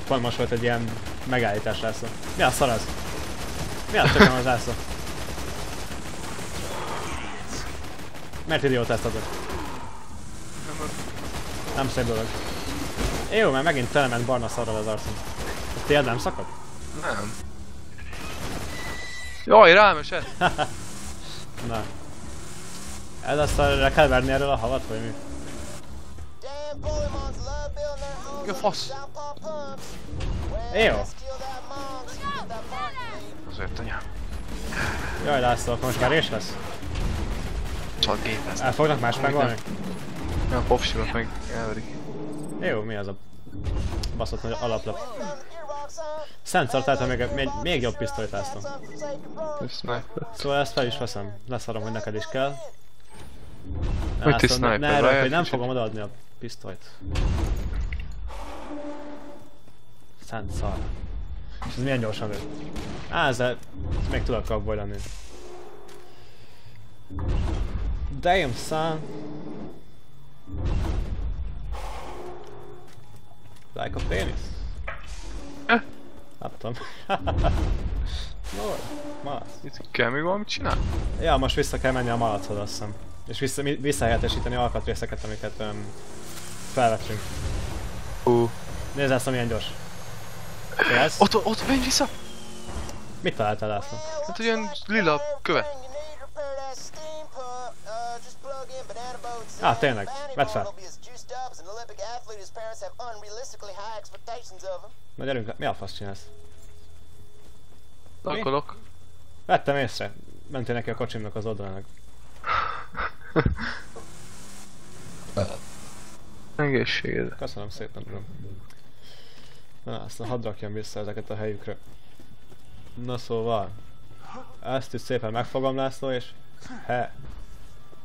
Pont most volt egy ilyen megállítás László. Mi a szar az? Mi a tököm az László? Miért idiótáztatod? Nem szép dolog. Jó, mert megint telement barna szarral az arcom. A tiéd nem szakad? Nem. Jaj, rám esett! Na. Ez azt le kell verni erről a havat, vagy mi? Ja, fasz! Jó. Azért anya. Jaj László, akkor most már rés lesz? Csak gépezni. El fognak más megolni? Ja, a popsimat meg elverik. Jó, mi az a baszott nagy alaplap? Szent szar, tehát még jobb pisztolyt László. Szóval ezt fel is veszem. Leszarom, hogy neked is kell. Hogy ti sniper, ne erről, hogy nem fogom odaadni a pisztolyt. Szent szar. És ez milyen gyorsan lő? Á, ezzel még tudok cowboy lenni. Damn son! Like a penis? Nem tudom. Lord, malac. Itt kell még valamit csinálni? Ja, most vissza kell menni a malachoz, azt hiszem. És visszahelyettesíteni alkatrészeket, amiket felvettünk. Nézd ezt, milyen gyors. Félsz? Ott, menj vissza! Mit találtál, László? Hát olyan lila követ. Tényleg. Vedd fel. Na gyerünk, mi a fasz csinálsz? Lakolok. Vettem észre. Mentél neki a kocsimnak az oldalának. Egészséged. Köszönöm szépen, uram. Na, aztán hadd rakjam vissza ezeket a helyükre. Na szóval. Ezt is szépen megfogom, László, és...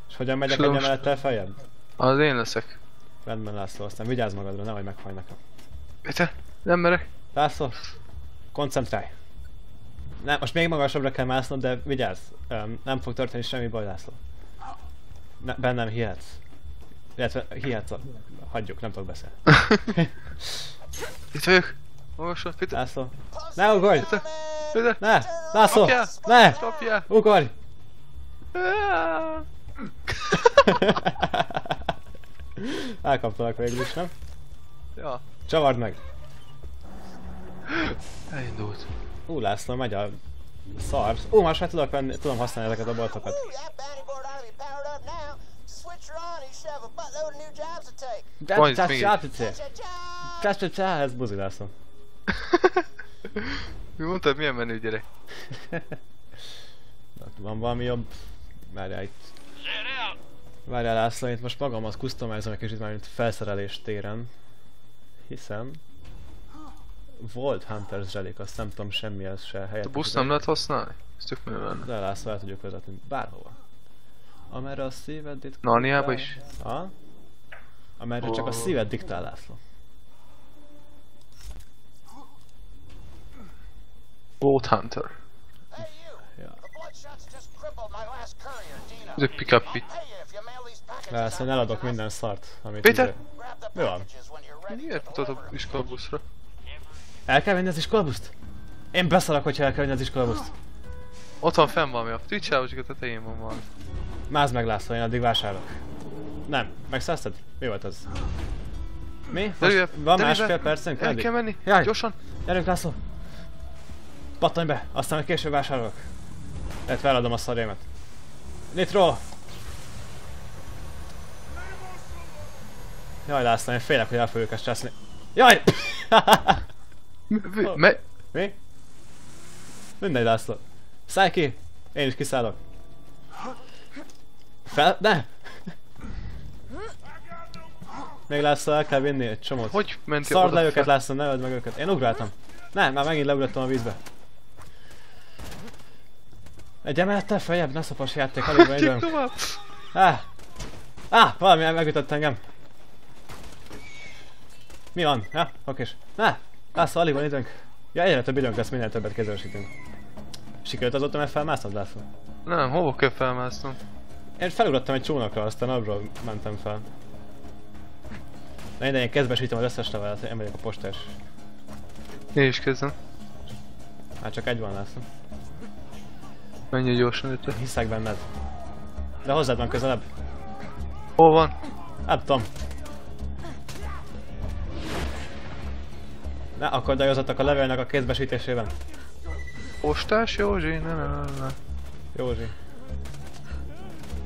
És hogyan megyek egy emelettel feljebb? Az én leszek. Rendben, László, aztán vigyázz magadra, nehogy megfaj nekem. Te? Nem merek. László, koncentrálj! Nem, most még magasabbra kell másznod, de vigyázz! Nem fog történni semmi baj, László. Bennem hihetsz. Illetve hihetsz hagyjuk, nem tudok beszélni. Itt vagyok. Magasra, Peter. László. Ne ugorj! Peter. Ne! László! Ne! Kapjál! Ugorj! Elkaptalak végül is, nem? Ja. Csavard meg! Elindult. László, megy a szar. Most már tudom használni ezeket a boltokat. Ez buzi, László. Mi mondtad, milyen menő gyerek? Van valami jobb? Várjál itt. Várjál, László, itt most magamat customizom egy kicsit már mint felszerelés téren. Hiszen... Volt Hunter's Relic, azt nem tudom semmihez se helyett. A busz nem lehet használni? Ez tök menő lenne. De László, el tudjuk vezetni bárhova. Amerre a szíved diktál... Narniába is? Ha? Amerre csak a szíved diktál, László. Boat Hunter. Ja. Ez egy pick-up pit. László, én eladok minden szart, amit... Péter! Mi van? Miért mutat a iskolabuszra? El kell venni az iskolabuszt? Én beszarok, hogyha el kell venni az iskolabuszt. Ott van fenn valami, a Twitch-ával csak a tetején van valami. Mázd meg, László, én addig vásárolok. Nem, megszerezted? Mi volt az? Mi? Most van másfél percünk? El kell menni, jaj. Gyorsan! Gyerünk, László! Pattanj be, aztán majd később vásárolok. Lehet feladom a szarjémet. Nitro! Jaj, László, én félek, hogy el fogjuk ezt cseszni. Jaj! Mi? Mindegy, László. Szállj ki! Én is kiszállok. Ne! Még László, el kell vinni egy csomót. Hogy mentél Szard le őket, László, ne öld meg őket. Én ugráltam. Nem, már megint leugrottam a vízbe. Egy emelettel feljebb, ne szopas játék, alig van időm. Valami megütött engem. Mi van? Ja, okés. Ne! László, alig van időnk. Ja, egyre több időnk lesz, minél többet kézzelesítünk. Sikerült azóta, mert felmásznod, László? Nem, hova kell felmásznom? Én felugrottam egy csónakra, aztán abról mentem fel. Na én kezdbesítem az összes levelet, én vagyok a postás. Én is kezdem. Hát csak egy van, László. Menj gyorsan itt. Hiszek benned. De hozzád van közelebb. Hol van? Hát tudom. Ne akadályozzatok a levelnek a kézbesítésében. Postás Józsi? Ne. Józsi.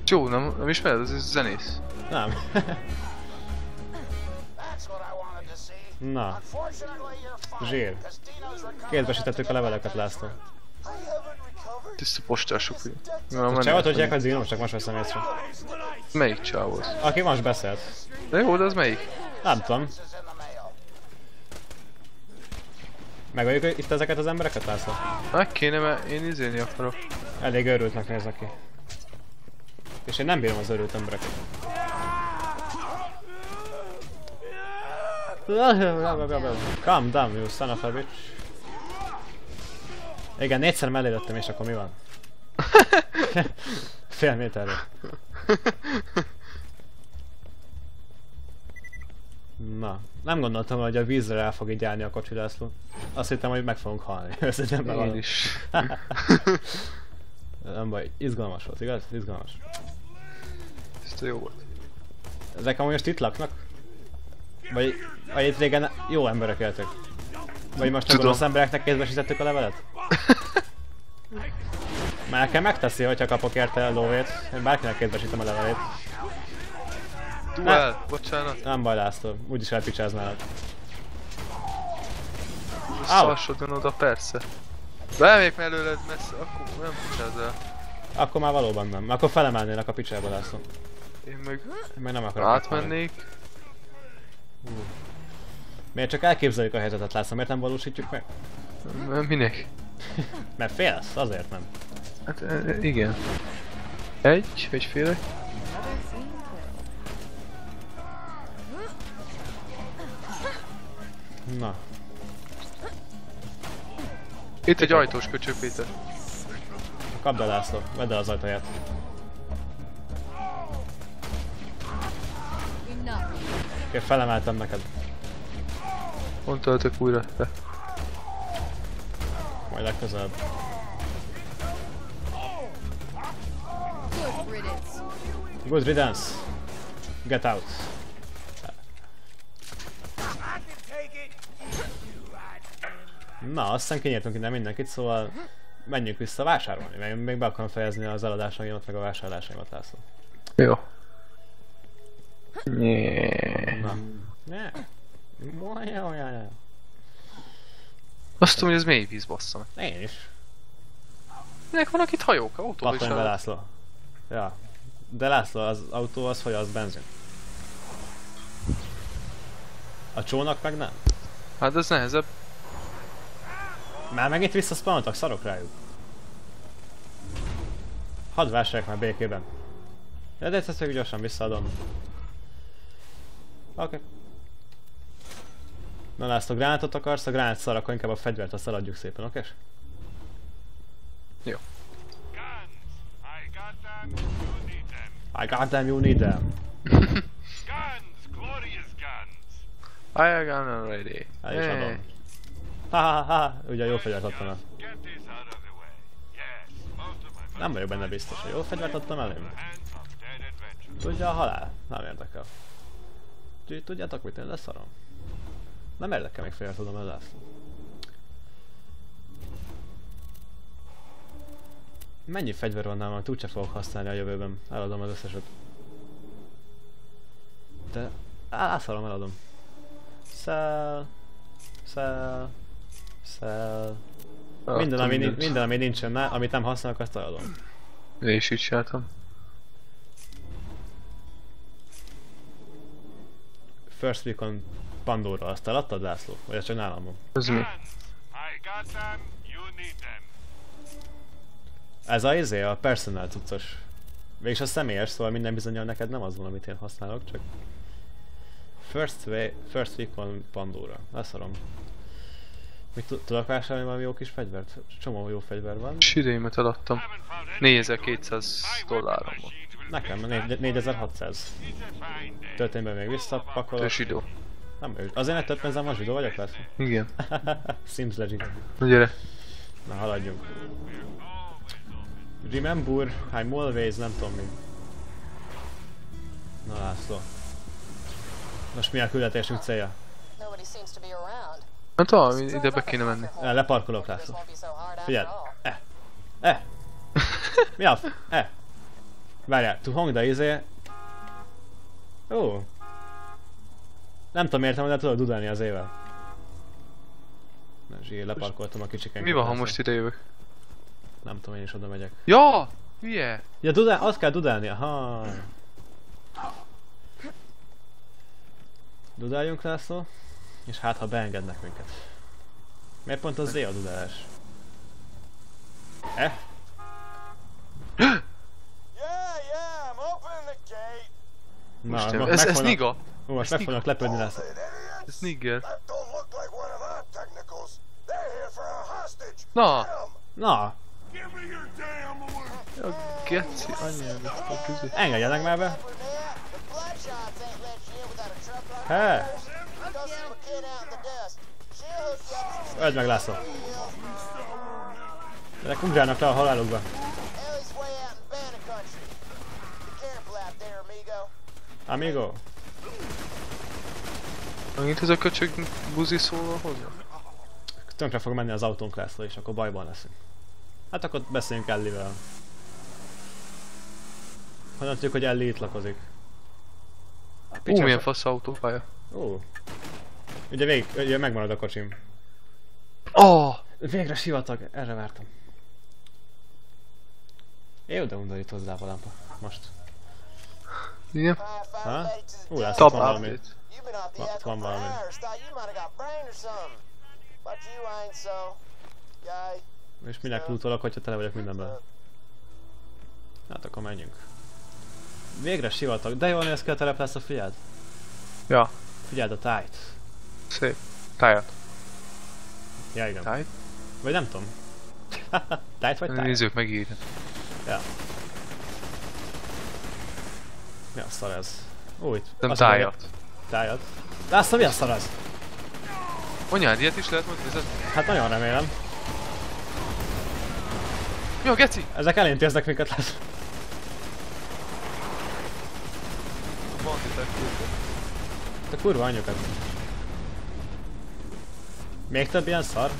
Jó, nem ismered? Ez zenész. Nem. Na. Zsír. Kézbesítettük a leveleket, László. Tiszta postások. A csávot tudják, hogy Zino, csak most veszem észre. Melyik csávó az? Aki most beszélt. De jó, de az melyik? Nem tudom. Megöljük itt ezeket az embereket, László? Meg kéne, mert én izélni akarok. Elég őrültnek néznek ki. És én nem bírom az őrült embereket. Calm down, you son of a bitch. Igen, 4-szer mellé lőttem, és akkor mi van? Fél méterre. Na, nem gondoltam, hogy a vízre el fog így állni a kocsi, László. Azt hittem, hogy meg fogunk halni. Én is. Nem baj, izgalmas volt, igaz? Izgalmas. Ez jó volt. Ezek amúgy most itt laknak? Vagy itt régen jó emberek éltek? Vagy most a gonosz embereknek kézbesítettük a levelet? Már nekem megteszi, hogyha kapok érte a lóvét. Én bárkinek kézbesítem a levelét. Duel, bocsánat. Nem baj, László, úgyis elpicsáználak. Szarsodjon oda, persze. Beemlék mellőled messze, akkor nem picsáz el. Akkor már valóban nem. Akkor felemelnének a picsába, László. Én meg Nem akarok. átmennék. Miért csak elképzeljük a helyzetet, László? Miért nem valósítjuk meg? Minek? Mert félsz? Azért nem. Hát igen. Egy félek. Na. Itt egy ajtós köcsög, Péter. Kapd el, László. Vedd el az ajtaját. Oké, felemeltem neked. Hol töltök újra? Te. Majd legközelebb. Good riddance. Get out. Na, aztán kinyírtunk innen mindenkit, szóval menjünk vissza vásárolni, mert én még be akarom fejezni az eladásaimat, meg a vásárlásaimat, László. Jó. Na. Ne. Azt tudom, hogy ez mély víz, bassza meg. Én is. Minek vannak itt hajók? Autóval is Pattanj be, el... László. Ja. De László, az autó az hogy az benzin. A csónak meg nem. Hát ez nehezebb. Már megint visszaszpanoltak, szarok rájuk. Hadd vásárolják már békében. Ja, de ezt gyorsan visszaadom. Oké. Na László, gránátot akarsz? A gránát szar, akkor inkább a fegyvert azt eladjuk szépen, oké? Jó. I got them, you need them. Guns, glorious guns. I got them ready. El is adom. Ha, ugye jó fegyvert adtam el. Get this out of the way. Yes, most of my Nem vagyok benne biztos, hogy jó fegyvert adtam el én. hands of dead adventure. Tudja a halál? Nem érdekel. Tudjátok mit, én leszarom. Nem érdekel, még félre tudom el, László. Mennyi fegyver van nálam, úgyse fogok használni a jövőben. Eladom az összeset. De... Elszarom, eladom. Sell. Minden, ami nincsen, amit nem használok, azt eladom. Én is így csináltam. First Recon Pandora, azt eladtad, László? Vagy ez csak nálam van? Ez mi? Guns, I got them, you need them. Ez a izé, a personal cuccos. Végülis a személyes, szóval minden bizonnyal neked nem az van, amit én használok, csak... First Recon Pandora. Leszarom. Mit tudok vásárolni valami jó kis fegyvert? Csomó jó fegyver van. Sidéimet eladtam. 4200 dollárom van. Nekem 4600. Történetben még visszapakolok. Te sidó. Nem baj, azért ne több pénzem van, zsidó vagyok lesz? Igen. Sims legit. Na gyere. Na haladjunk. Remember, I'm always, nem tudom mi. Na László. Most mi a küldetésünk célja? Nem tudom, ide be kéne menni. Leparkolok László. Figyeld. Mi a Várjál, to hang de izé... Ó. Nem tudom értem, de tudod dudálni az ével. Na zsír, leparkoltam a kicsiken. Mi van, ha most ide jövök? Nem tudom, én is oda megyek. Ja! Hülye! Ja, dudál, azt kell dudálni, aha. Dudáljunk László, és hát ha beengednek minket. Miért pont az Z a dudálás? Na, ez Niga! Most meg fognak lepődni László. Ez Nigger. Na! Na! A geci anyád a közé. Engedjenek már be! Hé! Öld meg László! Ezek ugrálnak le a halálukba. Amigo? Megint ez a köcsög buzi szólal hozzá? Tönkre fog menni az autónk László, és akkor bajban leszünk. Hát akkor beszéljünk Ellivel. Honnan tudjuk, hogy Ellie itt lakozik? Milyen fasz autópálya. Ugye megmarad a kocsim. Oh! Végre sivatag, erre vártam. Jó, de undorít hozzá a lámpa. Most. Igen. Ha? László, Top van valami. update. Van valami. És minek lootolok, hogyha tele vagyok mindenben? Hát akkor menjünk. Végre sivatag, de jól néz ki a telep László, figyeld! Ja. Figyeld a tájt. Szép. Tájat. Ja igen. Tájt? Vagy nem tudom. Tájt vagy tájt? Nézzük megírni. Ja. Mi a szar ez? Ó, itt... Nem tájat. Tájat? László, mi a szar ez? Anyád, ilyet is lehet mondani? Hát nagyon remélem. Mi a geci? Ezek elintéznek minket László. Banditák küldtek. Te kurva anyukat. Még több ilyen szar?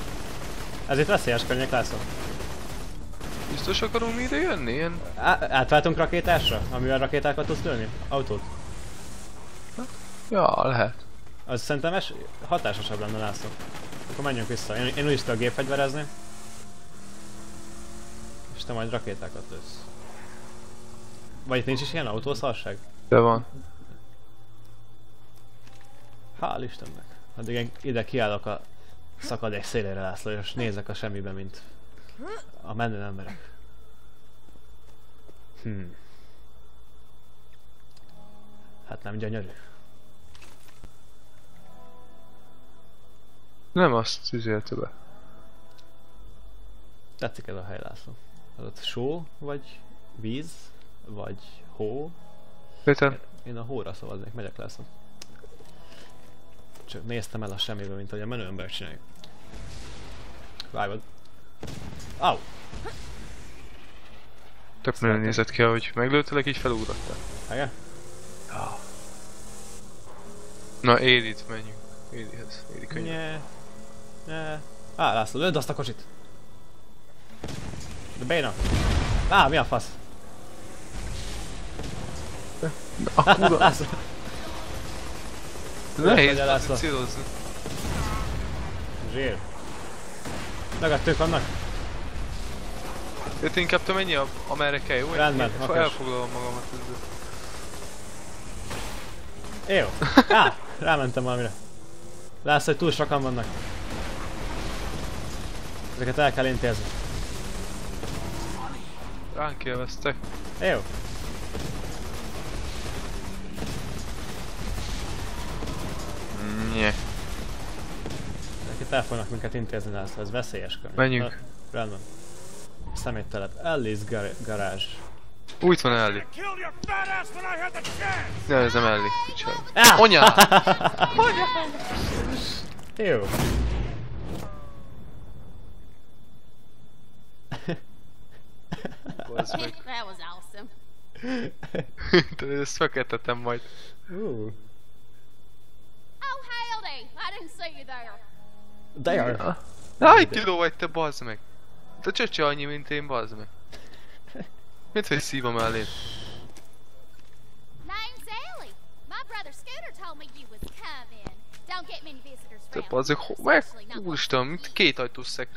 Ez itt veszélyes környék László. Biztos akarunk mi ide jönni? Ilyen... Átváltunk rakétásra? Amivel rakétákat tudsz lőni? Autót? Ja, lehet. Az szerintem hatásosabb lenne László. Akkor menjünk vissza. Én úgyis tudok gépfegyverezni. És te majd rakétákat lősz. Vagy itt nincs is ilyen autószarság? De van. Hál' Istennek. Addig én ide kiállok a szakadék szélére László, és nézek a semmibe, mint a menő emberek. Hát nem gyönyörű. Nem azt üzélte be. Tetszik ez a hely László. Az ott só, vagy víz, vagy hó. Péter? Én a hóra szavaznék, megyek László. Csak néztem el a semmibe, mint hogy a menő ember csinálja. Vágod. Au! Tök menő nézett ki, hogy meglőttelek, így felugrattál. Igen? Ja. Na, Élit menjünk. Élihez. Éli könyv. László, lőd azt a kocsit! De béna! Mi a fasz? A kurva! László! Nehéz László. célozni. Zsír! Megadtők vannak? Te inkább te menj amerre kell, jó? Rendben, Én okos. elfoglalom magamat ezzel. Jó! Rámentem valamire. László, hogy túl sokan vannak. Ezeket el kell intézni. Ránk élveztek. Jó! Nye. Ezeket el fognak minket intézni László, ez veszélyes környék. Menjünk. Rendben. Szeméttelep. Ellie's Garage. Úgy van Ellie. Killed your fat ass when I had the chance! Nevezem Ellie. Csaj. Ah! Anyám! Jó. Bazd meg. That was awesome. Ezt fektetem majd. Oh, howdy! I didn't see you there. There. Hány kiló vagy te, bazd meg? Te csöcse annyi, mint én, bazd meg. Mit vagy szívom elléd? Name's Ellie. My brother Scooter told me you was coming. Don't get many visitors Te round bazd here, meg, meg? especially not Úristen, mint két ajtós szekrény.